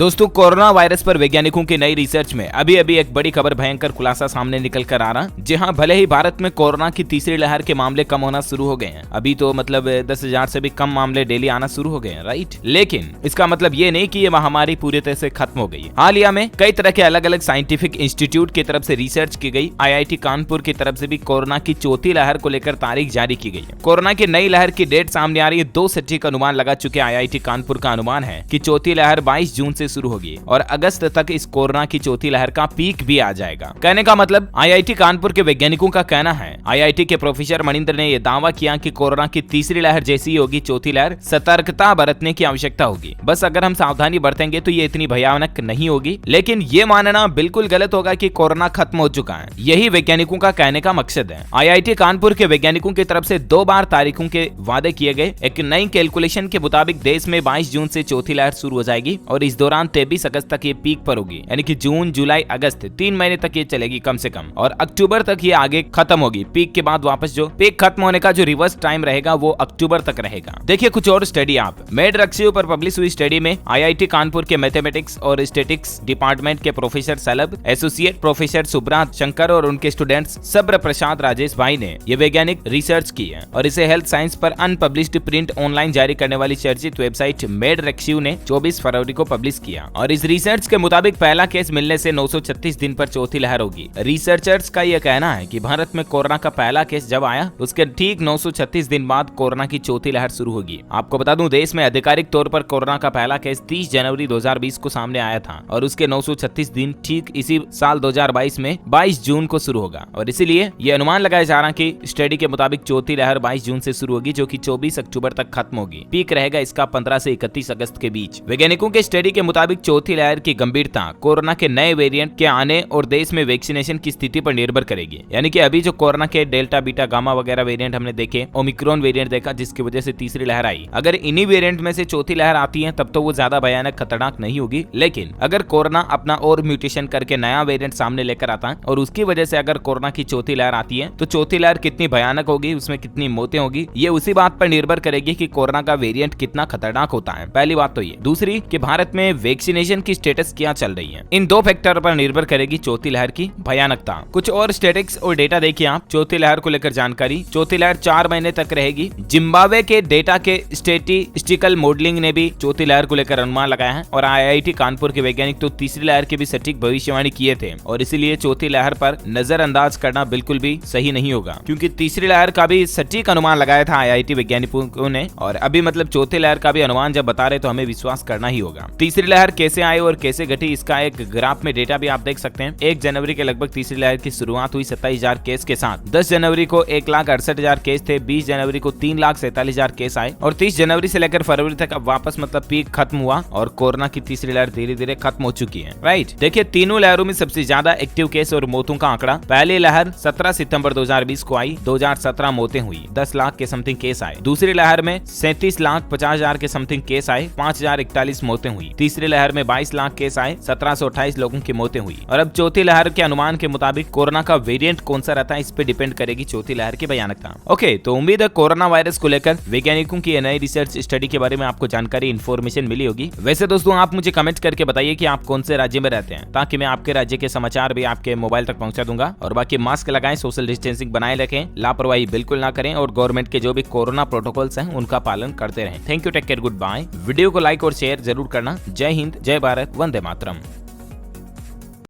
दोस्तों, corona virus पर वैज्ञानिकों की नई रिसर्च में अभी एक बड़ी खबर भयंकर खुलासा सामने निकल कर आ रहा। जी हाँ, भले ही भारत में कोरोना की तीसरी लहर के मामले कम होना शुरू हो गए हैं, अभी तो मतलब 10,000 से भी कम मामले डेली आना शुरू हो गए हैं, राइट। लेकिन इसका मतलब ये नहीं कि ये महामारी पूरी तरह से खत्म हो गई। हालिया में कई तरह के अलग अलग साइंटिफिक इंस्टीट्यूट की तरफ से रिसर्च की गई। IIT कानपुर की तरफ से भी कोरोना की चौथी लहर को लेकर तारीख जारी की गई है। कोरोना की नई लहर की डेट सामने आ रही है। 2 सटीक अनुमान लगा चुके IIT कानपुर का अनुमान है कि चौथी लहर 22 जून से शुरू होगी और अगस्त तक इस कोरोना की चौथी लहर का पीक भी आ जाएगा। कहने का मतलब IIT कानपुर के वैज्ञानिकों का कहना है। IIT के प्रोफेसर मणिंद्र ने यह दावा किया कि कोरोना की तीसरी लहर जैसी होगी चौथी लहर, सतर्कता बरतने की आवश्यकता होगी। बस अगर हम सावधानी बरतेंगे तो ये इतनी भयानक नहीं होगी, लेकिन ये मानना बिल्कुल गलत होगा कि कोरोना खत्म हो चुका है। यही वैज्ञानिकों का कहने का मकसद है। IIT कानपुर के वैज्ञानिकों की तरफ से 2 बार तारीखों के वादे किए गए। एक नई कैलकुलेशन के मुताबिक देश में 22 जून से चौथी लहर शुरू हो जाएगी और इस दौरान 23 अगस्त तक ये पीक पर होगी, यानी कि जून, जुलाई, अगस्त 3 महीने तक ये चलेगी कम से कम, और अक्टूबर तक ये आगे खत्म होगी। पीक के बाद वापस जो पीक खत्म होने का जो रिवर्स टाइम रहेगा वो अक्टूबर तक रहेगा। देखिए कुछ और स्टडी आप मेडरेक्सियो पर पब्लिश हुई स्टडी में IIT कानपुर के मैथमेटिक्स और स्टैटिक्स डिपार्टमेंट के professor Shalabh, associate professor Subrata Shankar और उनके स्टूडेंट्स सब्र प्रसाद राजेश भाई ने ये वैज्ञानिक रिसर्च की है और इसे हेल्थ साइंस पर अनपब्लिश्ड प्रिंट ऑनलाइन जारी करने वाली चर्चित वेबसाइट मेडरेक्सियो ने 24 फरवरी को पब्लिश किया। और इस रिसर्च के मुताबिक पहला केस मिलने से 936 दिन पर चौथी लहर होगी। रिसर्चर्स का यह कहना है कि भारत में कोरोना का पहला केस जब आया उसके ठीक 936 दिन बाद कोरोना की चौथी लहर शुरू होगी। आपको बता दूं, देश में आधिकारिक तौर पर कोरोना का पहला केस 30 जनवरी 2020 को सामने आया था और उसके 936 दिन ठीक इसी साल 2022 में 22 जून को शुरू होगा। और इसीलिए ये अनुमान लगाया जा रहा कि स्टडी के मुताबिक चौथी लहर 22 जून से शुरू होगी, जो कि 24 अक्टूबर तक खत्म होगी। पीक रहेगा इसका 15 से 31 अगस्त के बीच। वैज्ञानिकों के स्टडी के मुताबिक चौथी लहर की गंभीरता कोरोना के नए वेरिएंट के आने और देश में वैक्सीनेशन की स्थिति पर निर्भर करेगी। यानी कि अभी जो कोरोना के डेल्टा, बीटा, गामा वगैरह वेरिएंट हमने देखे, ओमिक्रॉन वेरिएंट देखा जिसकी वजह से तीसरी लहर आई, अगर इन्हीं वेरिएंट में से चौथी लहर आती है तब तो वो ज्यादा भयानक खतरनाक नहीं होगी। लेकिन अगर कोरोना अपना और म्यूटेशन करके नया वेरिएंट सामने लेकर आता है और उसकी वजह से अगर कोरोना की चौथी लहर आती है तो चौथी लहर कितनी भयानक होगी, उसमें कितनी मौतें होगी, ये उसी बात पर निर्भर करेगी कि कोरोना का वेरिएंट कितना खतरनाक होता है। पहली बात तो ये। दूसरी कि भारत में वैक्सीनेशन की स्टेटस क्या चल रही है। इन 2 फैक्टर पर निर्भर करेगी चौथी लहर की भयानकता। कुछ और स्टैटिक्स और डेटा देखिए आप चौथी लहर को लेकर जानकारी। चौथी लहर 4 महीने तक रहेगी। जिम्बाब्वे के डेटा के स्टैटिस्टिकल मॉडलिंग ने भी चौथी लहर को लेकर अनुमान लगाया है और IIT कानपुर के वैज्ञानिक तो तीसरी लहर की भी सटीक भविष्यवाणी किए थे और इसीलिए चौथी लहर पर नजरअंदाज करना बिल्कुल भी सही नहीं होगा, क्योंकि तीसरी लहर का भी सटीक अनुमान लगाया था IIT वैज्ञानिकों ने और अभी मतलब चौथी लहर का भी अनुमान जब बता रहे तो हमें विश्वास करना ही होगा। तीसरी लहर कैसे आई और कैसे घटी, इसका एक ग्राफ में डेटा भी आप देख सकते हैं। 1 जनवरी के लगभग तीसरी लहर की शुरुआत हुई 27,000 केस के साथ। 10 जनवरी को 1,68,000 केस थे। 20 जनवरी को 3,47,000 केस आए और 30 जनवरी से लेकर फरवरी तक अब वापस मतलब पीक खत्म हुआ और कोरोना की तीसरी लहर धीरे धीरे खत्म हो चुकी है, राइट। देखिए तीनों लहरों में सबसे ज्यादा एक्टिव केस और मौतों का आंकड़ा। पहली लहर 17 सितंबर 2020 को आई, 2017 मौतें हुई, 10 लाख के समथिंग केस आए। दूसरी लहर में 37,50,000 के समथिंग केस आए, 5,041 मौतें हुई। तीसरी लहर में 22 लाख केस आए, 1728 लोगों की मौतें हुई। और अब चौथी लहर के अनुमान के मुताबिक कोरोना का वेरिएंट कौन सा रहता है इस पे डिपेंड करेगी चौथी लहर की भयानकता। ओके, तो उम्मीद है कोरोना वायरस को लेकर वैज्ञानिकों की नई रिसर्च स्टडी के बारे में आपको जानकारी, इन्फॉर्मेशन मिली होगी। वैसे दोस्तों आप मुझे कमेंट करके बताइए कि आप कौन से राज्य में रहते हैं, ताकि मैं आपके राज्य के समाचार भी आपके मोबाइल तक पहुंचा दूंगा। और बाकी मास्क लगाएं, सोशल डिस्टेंसिंग बनाए रखें, लापरवाही बिल्कुल ना करें और गवर्नमेंट के जो भी कोरोना प्रोटोकॉल्स हैं उनका पालन करते रहें। Thank you, take care, goodbye. Video को लाइक और शेयर जरूर करना। जय हिंद, जय भारत, वंदे मातरम।